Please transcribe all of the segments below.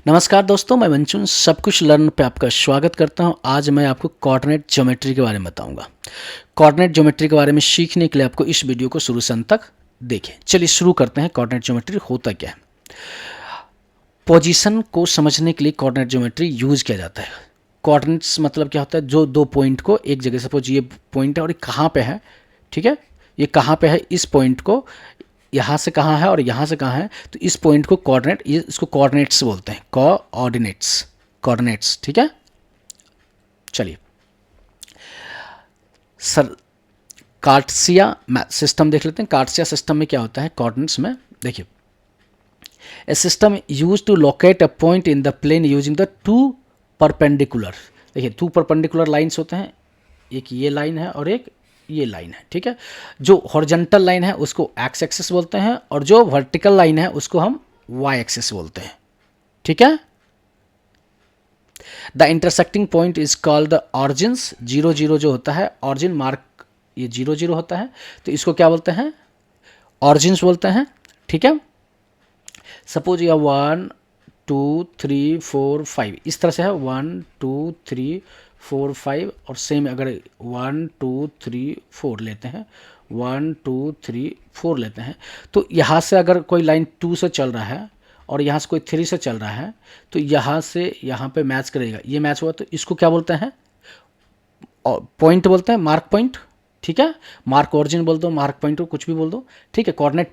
नमस्कार दोस्तों, मैं मंचून सब कुछ लर्न पे आपका स्वागत करता हूं। आज मैं आपको कोऑर्डिनेट ज्योमेट्री के बारे में बताऊंगा। कोऑर्डिनेट ज्योमेट्री के बारे में सीखने के लिए आपको इस वीडियो को शुरू से अंत तक देखें। चलिए शुरू करते हैं। कोऑर्डिनेट ज्योमेट्री होता क्या है? पोजीशन को समझने के लिए कोऑर्डिनेट ज्योमेट्री यूज किया जाता है। कोऑर्डिनेट्स मतलब क्या होता है? जो दो पॉइंट को एक जगह, सपोज ये पॉइंट है और ये कहाँ पे है, ठीक है, ये कहाँ पे है, इस पॉइंट को यहाँ से कहाँ है और यहाँ से कहाँ है, तो इस पॉइंट को कोऑर्डिनेट, ये इसको कोऑर्डिनेट्स बोलते हैं, कोऑर्डिनेट्स, कोऑर्डिनेट्स, ठीक है। चलिए सर, कार्टेशिया सिस्टम देख लेते हैं। कार्टेशिया सिस्टम में क्या होता है कोऑर्डिनेट्स में? देखिए, a system use to locate a point in the plane using the two perpendicular. देखिए, टू परपेंडिकुलर लाइन्स होते हैं, एक ये लाइन है और एक ये लाइन है, ठीक है। जो हॉरिजॉन्टल लाइन है उसको एक्स एक्सिस बोलते हैं और जो वर्टिकल लाइन है उसको हम वाई एक्सिस बोलते हैं, ठीक है। The intersecting point is called the origins. 0 0 जो होता है ऑरिजिन मार्क, ये 0 0 होता है, तो इसको क्या बोलते हैं? ऑरिजिन्स बोलते हैं, ठीक है। सपोज यह 1 2 3 4 5 इस तरह से है, 1 2 3 4 5, और सेम अगर 1 2 3 4 लेते हैं, 1 2 3 4 लेते हैं, तो यहाँ से अगर कोई लाइन 2 से चल रहा है और यहाँ से कोई 3 से चल रहा है, तो यहाँ से यहाँ पे मैच करेगा, ये मैच हुआ, तो इसको क्या बोलते हैं? पॉइंट बोलते हैं, मार्क पॉइंट, ठीक है। मार्क ऑरिजिन बोल दो, मार्क पॉइंट हो, कुछ भी बोल दो, ठीक है। कोऑर्डिनेट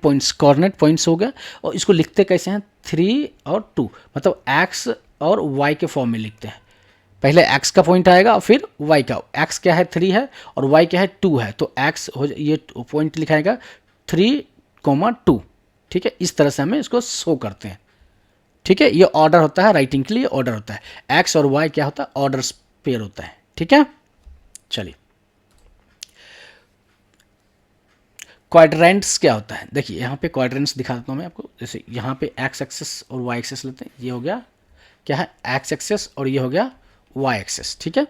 पॉइंट्स हो गया। और इसको लिखते कैसे हैं? 3 और 2, मतलब एक्स और वाई के फॉर्म में लिखते हैं। पहले एक्स का पॉइंट आएगा फिर वाई का। एक्स क्या है? 3 है और वाई क्या है? 2 है, तो एक्स हो, ये पॉइंट लिखाएगा 3, 2, ठीक है। इस तरह से हमें इसको शो करते हैं, ठीक है। ये ऑर्डर होता है, राइटिंग के लिए ऑर्डर होता है। एक्स और वाई क्या होता है? ऑर्डर पेयर होता है, ठीक है। चलिए, क्वाड्रेंट्स क्या होता है? देखिए, यहाँ पे क्वाड्रेंट्स दिखा देता हूँ मैं आपको। जैसे यहाँ पे एक्स एक्सेस और वाई एक्सेस लेते हैं, ये हो गया क्या है? एक्स एक्सेस, और ये हो गया वाई एक्सेस, ठीक है।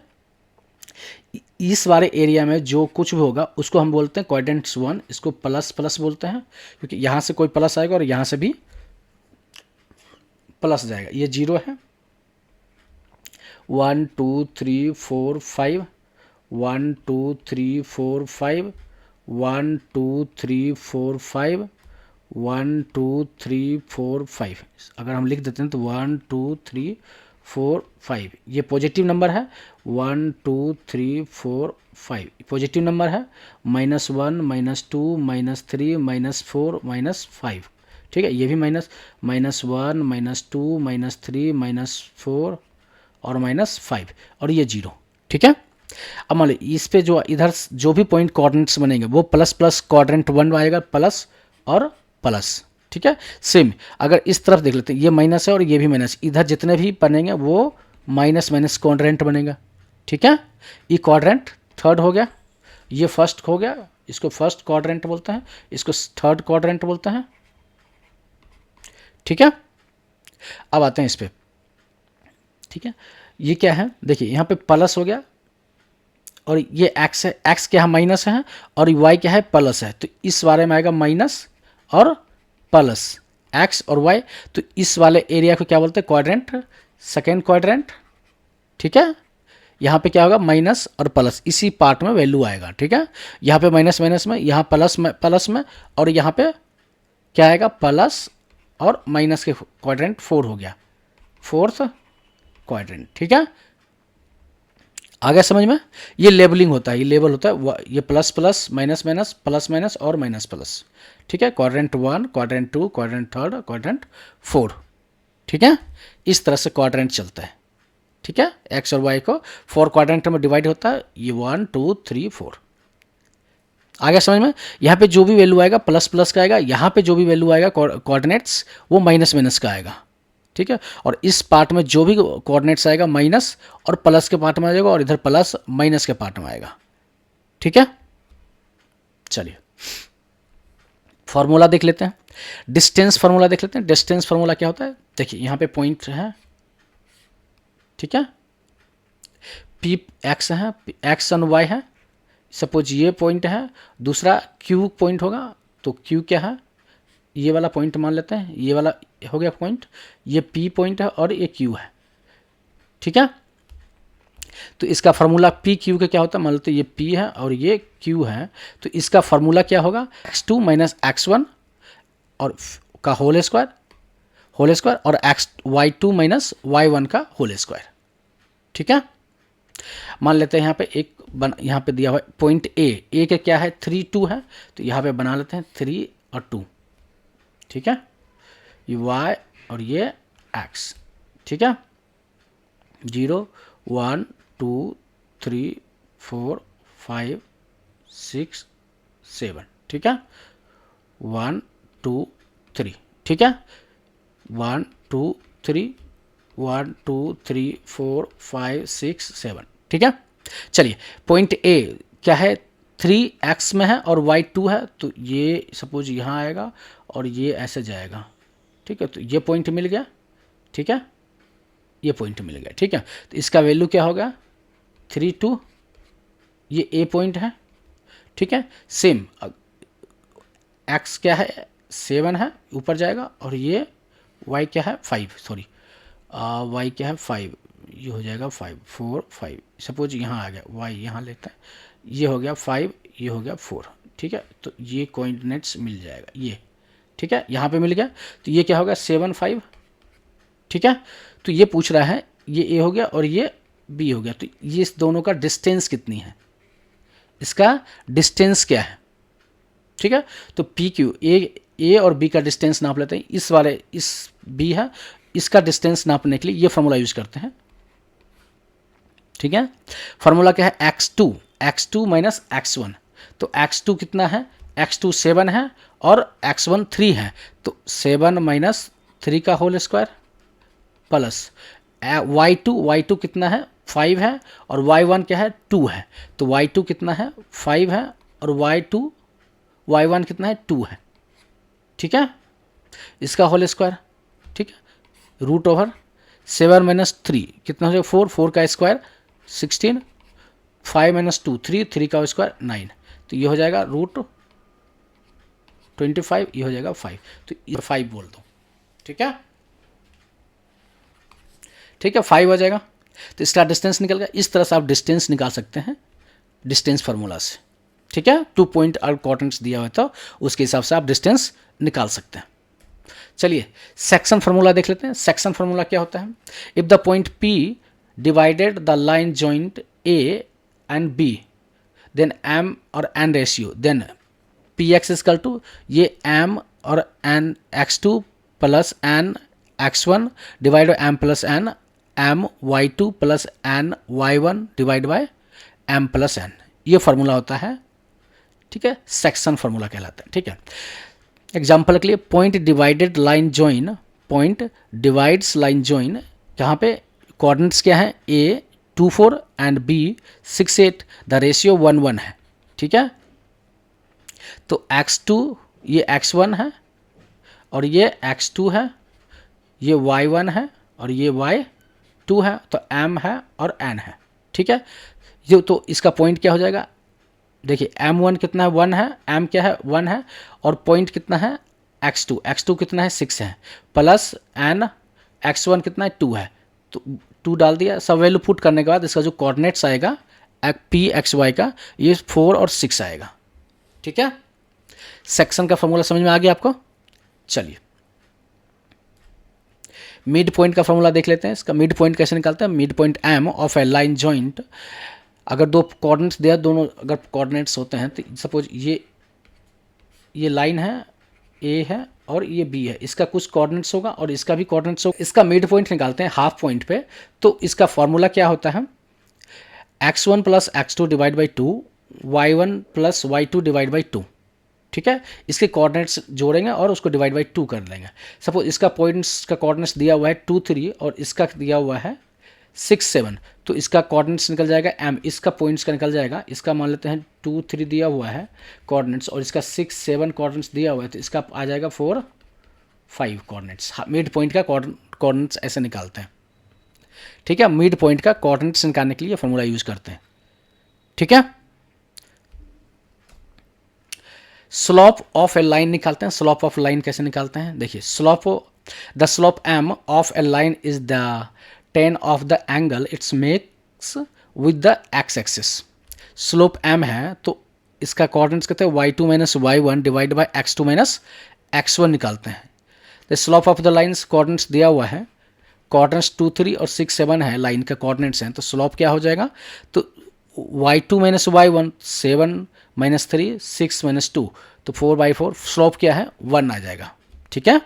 इस वाले एरिया में जो कुछ भी होगा उसको हम बोलते हैं क्वाड्रेंट्स 1। इसको प्लस प्लस बोलते हैं, क्योंकि यहाँ से कोई प्लस आएगा और यहाँ से भी प्लस जाएगा। ये 0 है, 1 2 3 4 5, 1 2 3 4 5, 1 2 3 4 5, 1 2 3 4 5। अगर हम लिख देते हैं तो 1 2 3 4 5, ये पॉजिटिव नंबर है। 1 2 3 4 5 पॉजिटिव नंबर है। -1 -2 -3 -4 -5, ठीक है। ये भी -1 -2 -3 -4 और -5, और ये 0, ठीक है। अब मान लीजिए इस पे जो इधर जो भी पॉइंट कोऑर्डिनेट्स बनेंगे वो प्लस प्लस क्वाड्रेंट 1 आएगा, प्लस और प्लस, ठीक है। सेम अगर इस तरफ देख लेते हैं, ये माइनस है और ये भी माइनस, इधर जितने भी बनेंगे वो माइनस माइनस क्वाड्रेंट बनेगा, ठीक है। ये क्वाड्रेंट थर्ड हो गया, ये फर्स्ट हो गया, इसको फर्स्ट क्वाड्रेंट बोलते हैं, इसको थर्ड क्वाड्रेंट बोलते हैं, ठीक है। अब आते हैं इस पे, ठीक है। ये क्या है? देखिए, यहाँ पे प्लस हो गया और ये एक्स है, एक्स क्या है? माइनस है, और वाई क्या है? प्लस है, तो इस बारे में आएगा माइनस और प्लस, एक्स और वाई। तो इस वाले एरिया को क्या बोलते हैं? क्वाड्रेंट, सेकेंड क्वाड्रेंट, ठीक है। यहाँ पे क्या होगा? माइनस और प्लस, इसी पार्ट में वैल्यू आएगा, ठीक है। यहाँ पे माइनस माइनस में, यहाँ प्लस में, और यहाँ पे क्या आएगा? प्लस और माइनस के क्वाड्रेंट 4 हो गया, फोर्थ क्वाड्रेंट, ठीक है। आ गया समझ में? ये लेबलिंग होता है, ये लेबल होता है, ये plus plus minus minus plus minus और माइनस प्लस, ठीक है। Quadrant 1, quadrant 2, quadrant third, quadrant 4, ठीक है। इस तरह से क्वाड्रेंट चलता है, ठीक है। एक्स और वाई को 4 क्वाड्रेंट में डिवाइड होता है, ये 1 2 3 4। आ गया समझ में? यहाँ पे जो भी वैल्यू आएगा प्लस प्लस का आएगा, यहाँ पे जो भी वैल्यू आएगा कोऑर्डिनेट्स वो माइनस माइनस का आएगा, ठीक है। और इस पार्ट में जो भी कोऑर्डिनेट्स आएगा माइनस और प्लस के पार्ट में आ जाएगा, और इधर प्लस माइनस के पार्ट में आएगा, ठीक है। चलिए फॉर्मूला देख लेते हैं, डिस्टेंस फार्मूला देख लेते हैं। डिस्टेंस फार्मूला क्या होता है? देखिए, यहाँ पे पॉइंट है, ठीक है, पी एक्स है, एक्स एंड वाई है। सपोज ये पॉइंट है, दूसरा क्यू पॉइंट होगा, तो क्यू क्या है? ये वाला पॉइंट मान लेते हैं, ये वाला हो गया पॉइंट, ये P पॉइंट है और ये Q है, ठीक है। तो इसका फार्मूला पी क्यू का क्या होता है, मान लेते हैं ये P है और ये Q है, तो इसका फार्मूला क्या होगा, x2 माइनस x1 और का होल स्क्वायर और y2 माइनस y1 का होल स्क्वायर, ठीक है। मान लेते हैं यहाँ पे यहाँ पे दिया हुआ है पॉइंट ए का क्या है 3 2 है, तो यहाँ पे बना लेते हैं 3 और 2, ठीक है, ये y और ये x, ठीक है, 0 1 2 3 4 5 6 7, ठीक है, 1 2 3, ठीक है, 1 2 3 1 2 3 4 5 6 7, ठीक है। चलिए पॉइंट ए क्या है 3x में है और y2 है, तो ये सपोज यहाँ आएगा और ये ऐसे जाएगा, ठीक है, तो ये पॉइंट मिल गया, ठीक है, ये पॉइंट मिल गया, ठीक है। तो इसका वैल्यू क्या होगा 3 2, ये ए पॉइंट है, ठीक है, सेम x क्या है 7 है, ऊपर जाएगा, और ये y क्या है 5, सॉरी y क्या है 5, ये हो जाएगा 5 4 5, सपोज यहाँ आ गया y यहाँ लेता है, ये हो गया 5, ये हो गया 4, ठीक है, तो ये कोऑर्डिनेट्स मिल जाएगा ये, ठीक है, यहाँ पे मिल गया, तो ये क्या होगा 7 5, ठीक है। तो ये पूछ रहा है ये ए हो गया और ये बी हो गया, तो ये इस दोनों का डिस्टेंस कितनी है, इसका डिस्टेंस क्या है, ठीक है। तो पी क्यू ए और बी का डिस्टेंस नाप लेते हैं, इस बी है, इसका डिस्टेंस नापने के लिए ये फार्मूला यूज करते हैं, ठीक है। फार्मूला क्या है x2 माइनस x1, तो x2 कितना है, x2 7 है और x1 3 है, तो 7 माइनस 3 का होल स्क्वायर प्लस y2 कितना है 5 है और y1 क्या है 2 है, तो y2 कितना है 5 है और y1 कितना है 2 है, ठीक है, इसका होल स्क्वायर, ठीक है, रूट ओवर 7 माइनस 3 कितना हो जाएगा 4 का स्क्वायर 16, 5 माइनस 2 3 का स्क्वायर 9, तो ये हो जाएगा रूट 25, ये हो जाएगा 5, तो 5 बोल दो, ठीक है, ठीक है, 5 हो जाएगा, तो इसका डिस्टेंस निकल गया। इस तरह से आप डिस्टेंस निकाल सकते हैं डिस्टेंस फार्मूला से, ठीक है, 2 पॉइंट और कोऑर्डिनेट्स दिया हुआ था उसके हिसाब से आप डिस्टेंस निकाल सकते हैं। चलिए सेक्शन फार्मूला देख लेते हैं। सेक्शन फार्मूला क्या होता है, if the point P divided the line joint A and B then M और N ratio, then Px is equal to ये M और N x2 plus N x1 divide by M plus N M y2 plus N y1 divide by M plus N, ये formula होता है, ठीक है, section formula कहलाता है, ठीक है। एग्जाम्पल के लिए point divided line join, point divides line join, जहाँ पे कोऑर्डिनेट्स क्या है A 2 4 and B 6 8, the ratio 1 1 है, ठीक है। तो x2 ये x1 है और ये x2 है, ये y1 है और ये y2 है, तो M है और N है, ठीक है। ये तो इसका पॉइंट क्या हो जाएगा, देखिए M1 कितना है 1 है, M क्या है 1 है और पॉइंट कितना है x2 कितना है 6 है, प्लस N x1 कितना है 2 है, तो 2 डाल दिया, सब वैल्यू पुट करने के बाद इसका जो कोऑर्डिनेट्स आएगा P x y का ये 4 और 6 आएगा, ठीक है। सेक्शन का फॉर्मूला समझ में आ गया आपको। चलिए मिड पॉइंट का फॉर्मूला देख लेते हैं। इसका मिड पॉइंट कैसे निकालते हैं, mid point M of A line joint, अगर दो कोऑर्डिनेट्स दिया, दोनों अगर कोऑर्डिनेट्स होते हैं, तो सपोज ये लाइन है A है और ये B है, इसका कुछ कोऑर्डिनेट्स होगा और इसका भी कोऑर्डिनेट्स होगा। इसका मिड पॉइंट निकालते हैं हाफ पॉइंट पे, तो इसका फॉर्मूला क्या होता है x1 plus x2 divide by 2 y1 plus y2 divide by 2, ठीक है। इसके कोऑर्डिनेट्स जोड़ेंगे और उसको डिवाइड बाई 2 कर लेंगे। सपोज इसका पॉइंट्स का कोऑर्डिनेट्स दिया हुआ है 2 3 और इसका दिया हुआ है 6 7, तो इसका कोऑर्डिनेट्स निकल जाएगा M, इसका पॉइंट्स का निकल जाएगा, इसका मान लेते हैं 2 3 दिया हुआ है कोऑर्डिनेट्स और इसका 6 7 कोऑर्डिनेट्स दिया हुआ है, तो इसका आ जाएगा 4 5 कोऑर्डिनेट्स। मिड पॉइंट का कोऑर्डिनेट्स ऐसे निकालते हैं, ठीक है। मिड पॉइंट का कोऑर्डिनेट्स निकालने के लिए फॉर्मूला यूज करते हैं, ठीक है। स्लोप ऑफ ए लाइन निकालते हैं। स्लोप ऑफ लाइन कैसे निकालते हैं, देखिए the slope m of A line is the tan of the angle it's makes with the x axis. Slope m है तो इसका कोऑर्डिनेट्स कहते हैं y2 minus y1 divide by x2 minus x1 निकालते हैं। The slope of the lines coordinates दिया हुआ है, कोऑर्डिनेट्स 2 3 और 6 7 है, लाइन का कोऑर्डिनेट्स हैं, तो स्लोप क्या हो जाएगा, तो y2 minus y1 7 minus 3 6 minus 2 तो 4/4, स्लोप क्या है 1 आ जाएगा। ठीक है,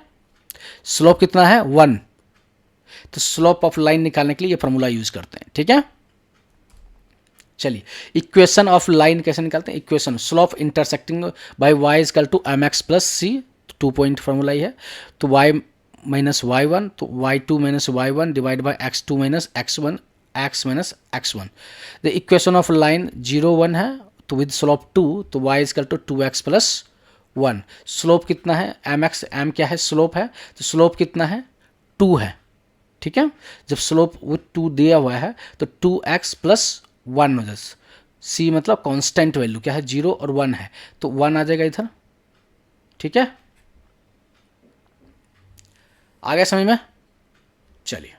स्लोप कितना है 1, तो स्लोप ऑफ लाइन निकालने के लिए ये फॉर्मूला यूज करते हैं। ठीक है, चलिए इक्वेशन ऑफ लाइन कैसे निकालते हैं, equation slope intersecting by y equal to mx plus c, 2 point formula ही है, तो y माइनस y1 तो y2 minus y1 divide by x2 minus x1 x minus x1। The equation of line 0 1 है तो with slope 2 तो y equal to 2x plus 1। Slope कितना है mx, m क्या है स्लोप है, तो स्लोप कितना है 2 है। ठीक है, जब स्लोप विथ 2 दिया हुआ है तो 2x प्लस 1 हो जाए, c मतलब कांस्टेंट वैल्यू क्या है 0 और 1 है तो 1 आ जाएगा इधर। ठीक है, आ गया समझ में। चलिए,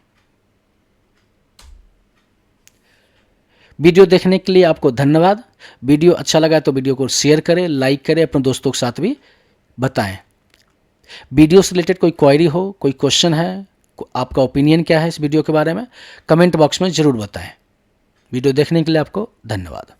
वीडियो देखने के लिए आपको धन्यवाद। वीडियो अच्छा लगा तो वीडियो को शेयर करें, लाइक करें, अपने दोस्तों के साथ भी बताएं। वीडियो से रिलेटेड कोई क्वेरी हो, कोई क्वेश्चन है, आपका ओपिनियन क्या है इस वीडियो के बारे में, कमेंट बॉक्स में ज़रूर बताएं। वीडियो देखने के लिए आपको धन्यवाद।